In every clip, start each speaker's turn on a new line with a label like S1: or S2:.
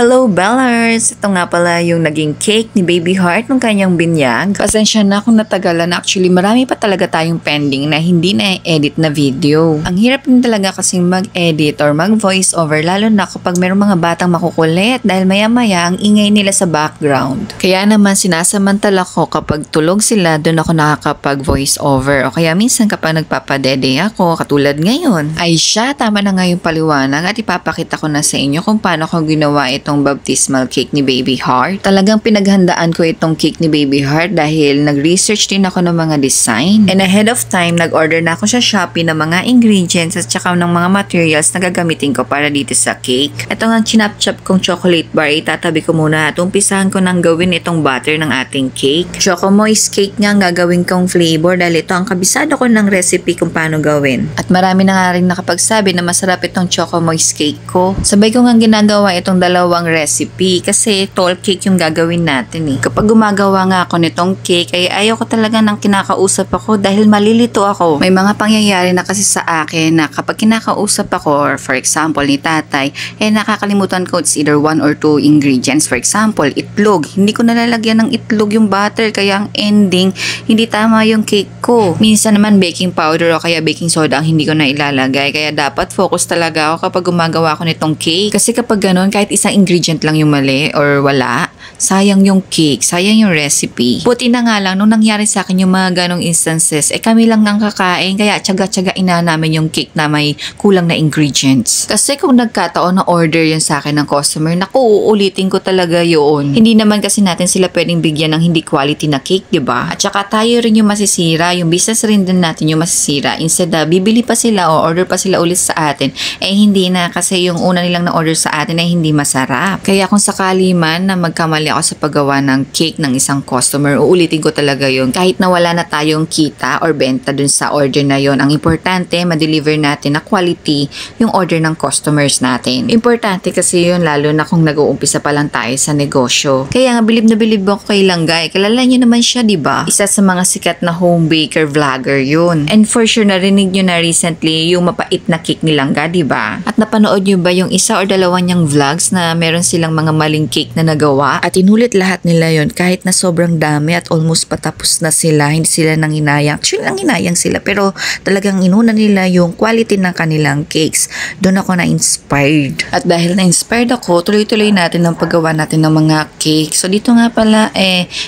S1: Hello Bellers! Ito nga pala yung naging cake ni Baby Heart nung kanyang binyag. Pasensya na kung natagalan. Actually, marami pa talaga tayong pending na hindi na-edit na video. Ang hirap din talaga kasing mag-edit or mag-voice over lalo na kapag merong mga batang makukulit dahil maya-maya ang ingay nila sa background. Kaya naman sinasamantala ko kapag tulog sila doon ako nakakapag-voice over o kaya minsan kapag nagpapadede ako katulad ngayon. Ay siya, tama na nga yung paliwanag at ipapakita ko na sa inyo kung paano ko ginawa itong baptismal cake ni Baby Heart. Talagang pinaghandaan ko itong cake ni Baby Heart dahil nag-research din ako ng mga design. And ahead of time, nag-order na ako sa Shopee ng mga ingredients at saka ng mga materials na gagamitin ko para dito sa cake. Ito nga chinap-chop kong chocolate bar, itatabi ko muna at umpisahan ko nang gawin itong butter ng ating cake. Choco moist cake nga ang gagawin kong flavor dahil ito ang kabisado ko ng recipe kung paano gawin. At marami na nga rin nakapagsabi na masarap itong choco moist cake ko. Sabay ko nga ginagawa itong dalawang recipe kasi tall cake yung gagawin natin eh. Kapag gumagawa nga ako nitong cake ay ayaw ko talaga ng kinakausap ako dahil malilito ako. May mga pangyayari na kasi sa akin na kapag kinakausap ako or for example ni tatay nakakalimutan ko it's either 1 or 2 ingredients. For example, itlog. Hindi ko nalalagyan ng itlog yung butter kaya ang ending hindi tama yung cake ko. Minsan naman baking powder o kaya baking soda ang hindi ko na ilalagay kaya dapat focus talaga ako kapag gumagawa ako nitong cake. Kasi kapag ganun kahit isang ingredient lang yung mali or wala, sayang yung cake, sayang yung recipe. Buti na nga lang, nung nangyari sa akin yung mga ganong instances, kami lang ang kakain, kaya tsaga-tsagain na namin yung cake na may kulang na ingredients. Kasi kung nagkataon na order yun sa akin ng customer, naku, uulitin ko talaga yun. Hindi naman kasi natin sila pwedeng bigyan ng hindi quality na cake, diba? At saka tayo rin yung masisira, yung business rin din natin yung masisira. Instead na bibili pa sila o order pa sila ulit sa atin, hindi na kasi yung una nilang na-order sa atin ay hindi masarap. Kaya kung sakali man na magkamali ako sa paggawa ng cake ng isang customer, uulitin ko talaga yun. Kahit na wala na tayong kita or benta dun sa order na yun, ang importante, ma-deliver natin na quality yung order ng customers natin. Importante kasi yun, lalo na kung nag-uumpisa pa lang tayo sa negosyo. Kaya nga, bilib na bilib ako kay Langgay. Kilala niyo naman siya, diba? Isa sa mga sikat na home baker vlogger yun. And for sure, narinig niyo na recently yung mapait na cake ni Langga, diba? At napanood niyo ba yung isa or dalawa niyang vlogs na meron silang mga maling cake na nagawa at inulit lahat nila yon kahit na sobrang dami at almost patapos na sila, hindi sila nanginayang. Actually, nanginayang sila pero talagang inuna nila yung quality ng kanilang cakes. Doon ako na-inspired. At dahil na-inspired ako, tuloy-tuloy natin ang paggawa natin ng mga cake. So dito nga pala,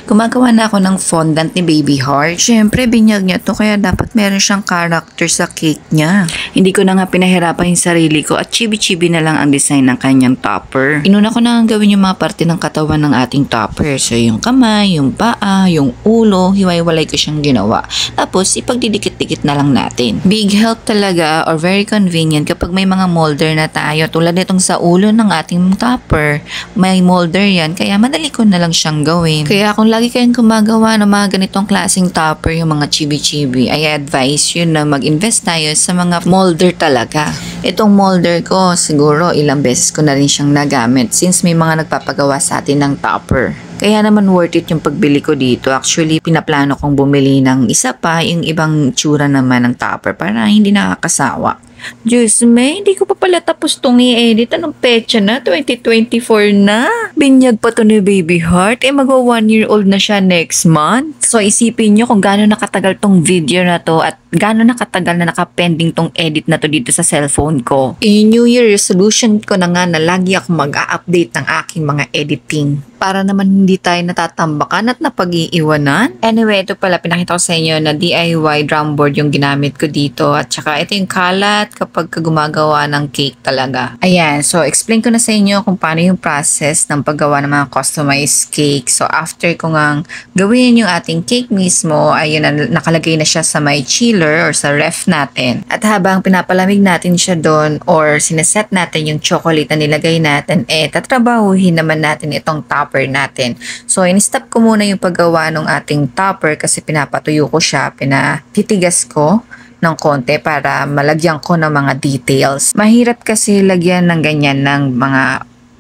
S1: gumagawa na ako ng fondant ni Baby Heart. Syempre, binyag niya to kaya dapat meron siyang character sa cake niya. Hindi ko na nga pinahirapan yung sarili ko at chibi-chibi na lang ang design ng kanyang topper. Inuna ko na gawin yung mga parte ng katawan ng ating topper. So, yung kamay, yung paa, yung ulo, hiwa-hiwalay ko siyang ginawa. Tapos, ipagdidikit-dikit na lang natin. Big help talaga or very convenient kapag may mga molder na tayo. Tulad nitong sa ulo ng ating topper, may molder yan. Kaya madali ko na lang siyang gawin. Kaya kung lagi kayong gumagawa ng mga ganitong klaseng topper, yung mga chibi-chibi, I advise you na mag-invest tayo sa mga molder talaga. Itong molder ko, siguro ilang beses ko na rin siyang nagamit since may mga nagpapagawa sa atin ng topper. Kaya naman worth it yung pagbili ko dito. Actually, pinaplano kong bumili ng isa pa, yung ibang tsura naman ng topper para hindi nakakasawa. Diyos me, hindi ko pa pala tapos itong i-edit. Anong petsa na? 2024 na. Binyag pa to ni Baby Heart. Magwa 1 year old na siya next month. So isipin nyo kung gaano nakatagal tong video na to at gaano nakatagal na nakapending tong edit na to dito sa cellphone ko. New Year resolution ko na nga na lagi ako mag-a-update ng aking mga editing. Para naman hindi tayo natatambakan at napag-iiwanan. Anyway, ito pala pinakita ko sa inyo na DIY drum board yung ginamit ko dito. At saka ito yung kalat kapag gumagawa ng cake talaga. Ayan, so explain ko na sa inyo kung paano yung process ng paggawa ng mga customized cake. So after ko nga gawin yung ating cake mismo, ayun na nakalagay na siya sa may chiller or sa ref natin. At habang pinapalamig natin siya doon or sineset natin yung chocolate na nilagay natin, tatrabahuhin naman natin itong topper natin. So, in-stop ko muna yung paggawa ng ating topper kasi pinapatuyo ko siya, pinatitigas ko ng konti para malagyan ko ng mga details. Mahirap kasi lagyan ng ganyan ng mga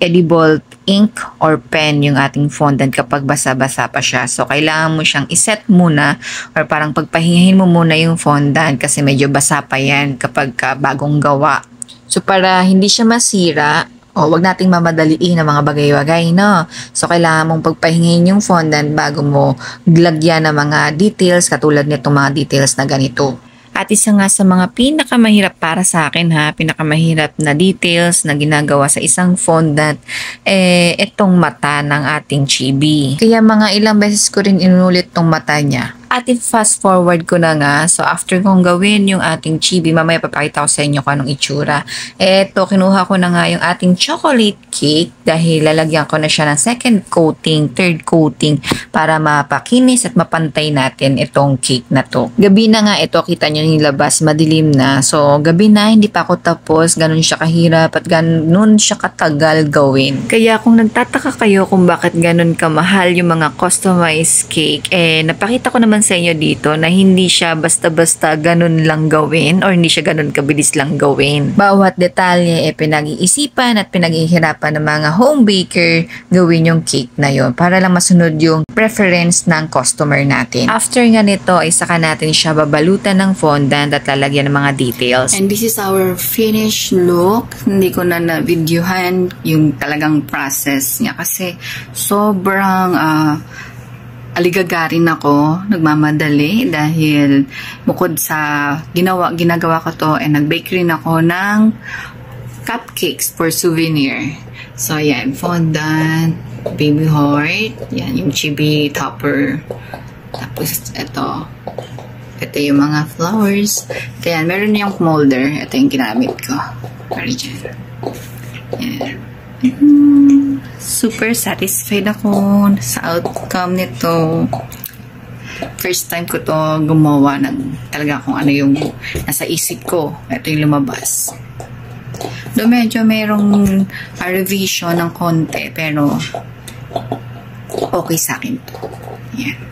S1: edible ink or pen yung ating fondant kapag basa-basa pa siya. So, kailangan mo siyang iset muna or parang pagpahingahin mo muna yung fondant kasi medyo basa pa yan kapag bagong gawa. So, para hindi siya masira, O, wag nating mamadaliin ang mga bagay-bagay, no? So, kailangan mong pagpahingayin yung fondant bago mo lagyan ng mga details, katulad nitong mga details na ganito. At isa nga sa mga pinakamahirap para sa akin pinakamahirap na details na ginagawa sa isang fondant, itong mata ng ating chibi. Kaya mga ilang beses ko rin inulit tong mata niya. At fast forward ko na nga, so after kong gawin yung ating chibi, mamaya papakita ko sa inyo kung anong itsura. Eto, kinuha ko na nga yung ating chocolate cake dahil lalagyan ko na siya ng second coating, third coating para mapakinis at mapantay natin itong cake na to. Gabi na nga ito, kita nyo yung labas, madilim na. So, gabi na, hindi pa ako tapos, ganun siya kahirap at ganun siya katagal gawin. Kaya kung nagtataka kayo kung bakit ganun kamahal yung mga customized cake, napakita ko naman sa inyo dito na hindi siya basta-basta ganun lang gawin or hindi siya ganun kabilis lang gawin. Bawat detalye pinag-iisipan at pinag-ihirapan ng mga home baker gawin yung cake na yon para lang masunod yung preference ng customer natin. After nga nito ay saka natin siya babalutan ng fondant at lalagyan ng mga details. And this is our finished look. Hindi ko na na-videohan yung talagang process niya kasi sobrang aligagarin ako, nagmamadali dahil bukod sa ginagawa ko to nag-bake rin ako ng cupcakes for souvenir. So, yan, fondant, baby heart, yan, yung chibi topper. Tapos, ito yung mga flowers. Ito yan, meron yung molder. Ito yung ginamit ko. Para dyan. Yan. Super satisfied ako sa outcome nito. First time ko to gumawa ng talaga kung ano yung nasa isip ko. Ito yung lumabas. Do medyo merong revision ng konti pero okay sa akin to. Yan.